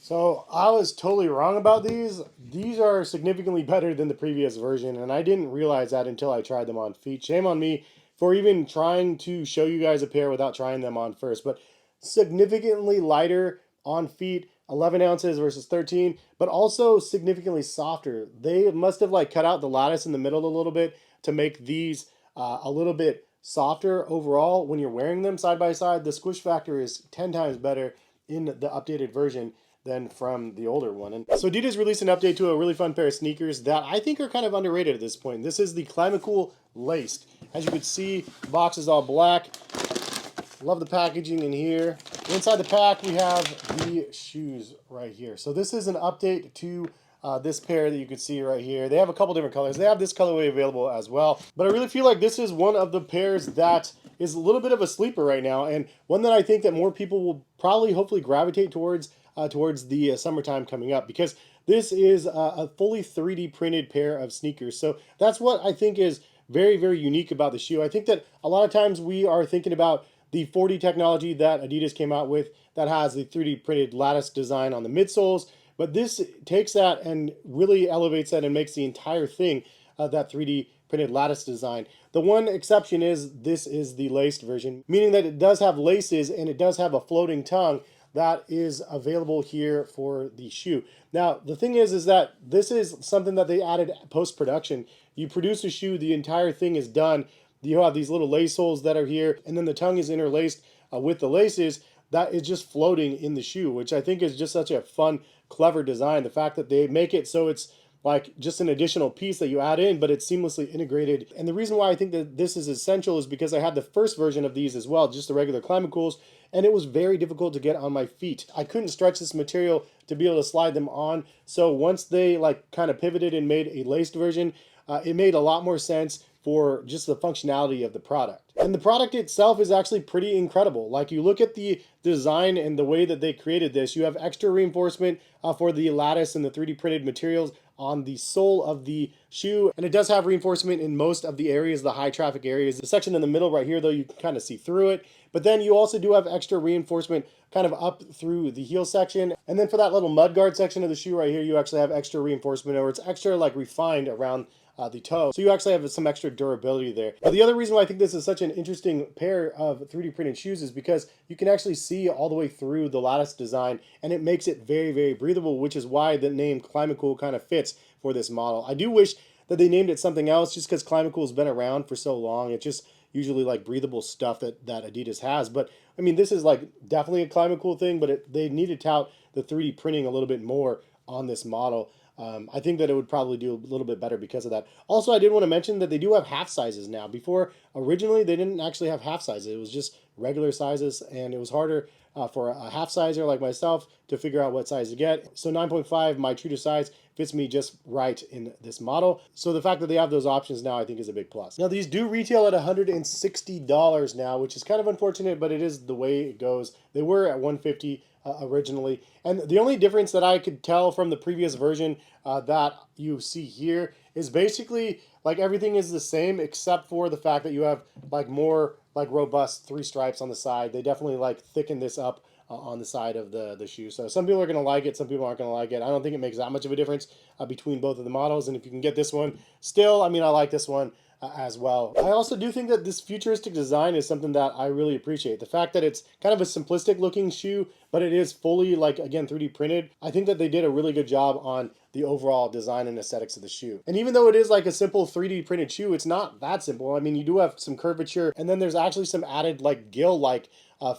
So I was totally wrong about these. These are significantly better than the previous version, and I didn't realize that until I tried them on feet. Shame on me for even trying to show you guys a pair without trying them on first. But significantly lighter on feet, 11 ounces versus 13, but also significantly softer. They must have like cut out the lattice in the middle a little bit to make these a little bit softer overall. When you're wearing them side by side, the squish factor is 10 times better in the updated version than from the older one. And so Adidas released an update to a really fun pair of sneakers that I think are kind of underrated at this point. This is the Climacool Laced. As you can see, the box is all black. Love the packaging in here. Inside the pack, we have the shoes right here. So this is an update to this pair that you can see right here. They have a couple different colors. They have this colorway available as well. But I really feel like this is one of the pairs that is a little bit of a sleeper right now, and one that I think that more people will probably hopefully gravitate towards the summertime coming up, because this is a fully 3D printed pair of sneakers. So that's what I think is very, very unique about the shoe. I think that a lot of times we are thinking about the 4D technology that Adidas came out with that has the 3D printed lattice design on the midsoles, but this takes that and really elevates that and makes the entire thing that 3D printed lattice design. The one exception is this is the laced version, meaning that it does have laces and it does have a floating tongue that is available here for the shoe. Now, the thing is that this is something that they added post-production. You produce a shoe, the entire thing is done. You have these little lace holes that are here, and then the tongue is interlaced with the laces that is just floating in the shoe, which I think is just such a fun, clever design. The fact that they make it so it's like just an additional piece that you add in, but it's seamlessly integrated. And the reason why I think that this is essential is because I had the first version of these as well, just the regular Climacools, and it was very difficult to get on my feet. I couldn't stretch this material to be able to slide them on. So once they like kind of pivoted and made a laced version, it made a lot more sense for just the functionality of the product. And the product itself is actually pretty incredible. Like, you look at the design and the way that they created this, you have extra reinforcement for the lattice and the 3D printed materials on the sole of the shoe. And it does have reinforcement in most of the areas, the high traffic areas. The section in the middle right here, though, you can kind of see through it. But then you also do have extra reinforcement kind of up through the heel section. And then for that little mudguard section of the shoe right here, you actually have extra reinforcement, or it's extra like refined around the toe. So you actually have some extra durability there. But the other reason why I think this is such an interesting pair of 3D printed shoes is because you can actually see all the way through the lattice design, and it makes it very, very breathable, which is why the name Climacool kind of fits for this model. I do wish that they named it something else, just because Climacool's been around for so long. It's just usually like breathable stuff that Adidas has. But I mean, this is like definitely a Climacool thing, but they need to tout the 3D printing a little bit more on this model. I think that it would probably do a little bit better because of that. Also, I did want to mention that they do have half sizes now. Before, originally, they didn't actually have half sizes. It was just regular sizes, and it was harder for a half sizer like myself to figure out what size to get. So 9.5, my true to size, fits me just right in this model. So the fact that they have those options now, I think, is a big plus. Now, these do retail at $160 now, which is kind of unfortunate, but it is the way it goes. They were at $150 originally. And the only difference that I could tell from the previous version that you see here is basically like everything is the same except for the fact that you have like more like robust 3 stripes on the side. They definitely like thicken this up on the side of the shoe. So some people are going to like it, some people aren't going to like it. I don't think it makes that much of a difference between both of the models. And if you can get this one, still, I mean, I like this one as well. I also do think that this futuristic design is something that I really appreciate. The fact that it's kind of a simplistic looking shoe, but it is fully like, again, 3D printed. I think that they did a really good job on the overall design and aesthetics of the shoe. And even though it is like a simple 3D printed shoe, it's not that simple. I mean, you do have some curvature, and then there's actually some added like gill-like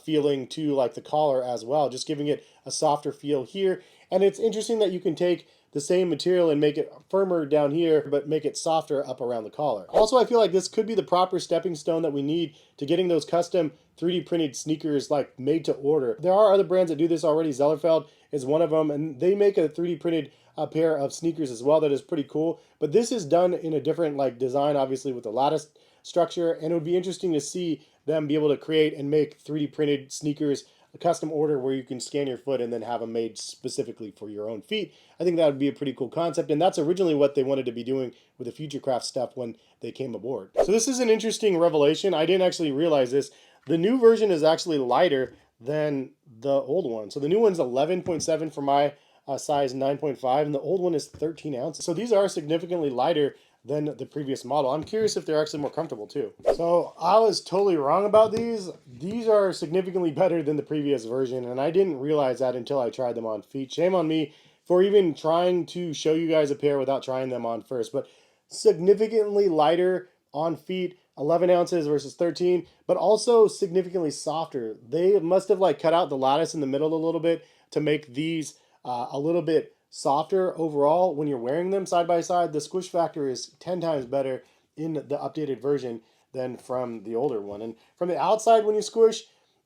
feeling to like the collar as well, just giving it a softer feel here. And it's interesting that you can take the same material and make it firmer down here, but make it softer up around the collar. Also, I feel like this could be the proper stepping stone that we need to getting those custom 3D printed sneakers like made to order. There are other brands that do this already. Zellerfeld is one of them, and they make a 3D printed pair of sneakers as well that is pretty cool. But this is done in a different like design, obviously with the lattice structure, and it would be interesting to see them be able to create and make 3D printed sneakers, a custom order where you can scan your foot and then have them made specifically for your own feet. I think that would be a pretty cool concept, and that's originally what they wanted to be doing with the Futurecraft stuff when they came aboard. So this is an interesting revelation. I didn't actually realize this. The new version is actually lighter than the old one. So the new one's 11.7 for my size 9.5, and the old one is 13 ounces. So these are significantly lighter than the previous model. I'm curious if they're actually more comfortable too. So I was totally wrong about these. These are significantly better than the previous version, and I didn't realize that until I tried them on feet. Shame on me for even trying to show you guys a pair without trying them on first. But significantly lighter on feet, 11 ounces versus 13, but also significantly softer. They must have like cut out the lattice in the middle a little bit to make these a little bit softer overall when you're wearing them side by side. The squish factor is 10 times better in the updated version than from the older one. And from the outside, when you squish,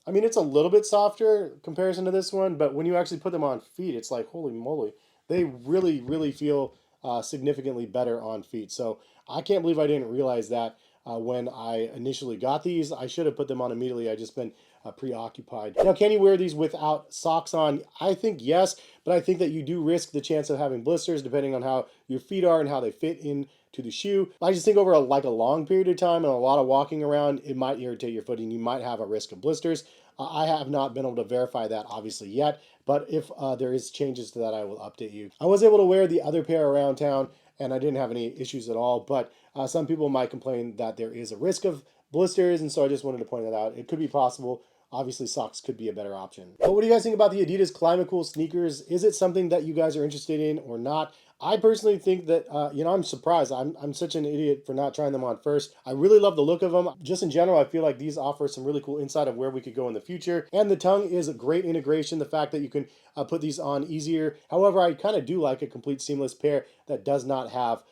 I mean, it's a little bit softer comparison to this one, but when you actually put them on feet, it's like, holy moly. They really, really feel significantly better on feet. So I can't believe I didn't realize that when I initially got these. I should have put them on immediately. I just been preoccupied. Now, can you wear these without socks on? I think yes, but I think that you do risk the chance of having blisters depending on how your feet are and how they fit into the shoe. I just think over like a long period of time and a lot of walking around, it might irritate your foot and you might have a risk of blisters. I have not been able to verify that obviously yet, but if there is changes to that, I will update you. I was able to wear the other pair around town and I didn't have any issues at all, but some people might complain that there is a risk of blisters, and so I just wanted to point that out. It could be possible. Obviously, socks could be a better option. But what do you guys think about the Adidas Climacool sneakers? Is it something that you guys are interested in or not? I personally think that, I'm surprised. I'm such an idiot for not trying them on first. I really love the look of them. Just in general, I feel like these offer some really cool insight of where we could go in the future. And the tongue is a great integration. The fact that you can put these on easier. However, I kind of do like a complete seamless pair that does not have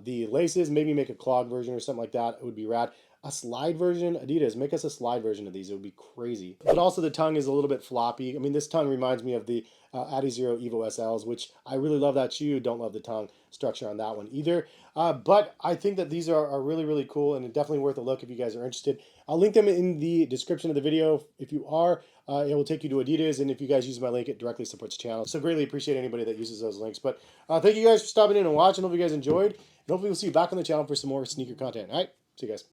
the laces. Maybe make a clog version or something like that. It would be rad. A slide version, Adidas, make us a slide version of these. It would be crazy. But also the tongue is a little bit floppy. I mean, this tongue reminds me of the Adizero Evo SLs, which I really love that shoe. Don't love the tongue structure on that one either. But I think that these are really, really cool and definitely worth a look if you guys are interested. I'll link them in the description of the video. If you are, it will take you to Adidas. And if you guys use my link, it directly supports the channel. So greatly appreciate anybody that uses those links. But thank you guys for stopping in and watching. Hope you guys enjoyed. And hopefully we'll see you back on the channel for some more sneaker content. All right, see you guys.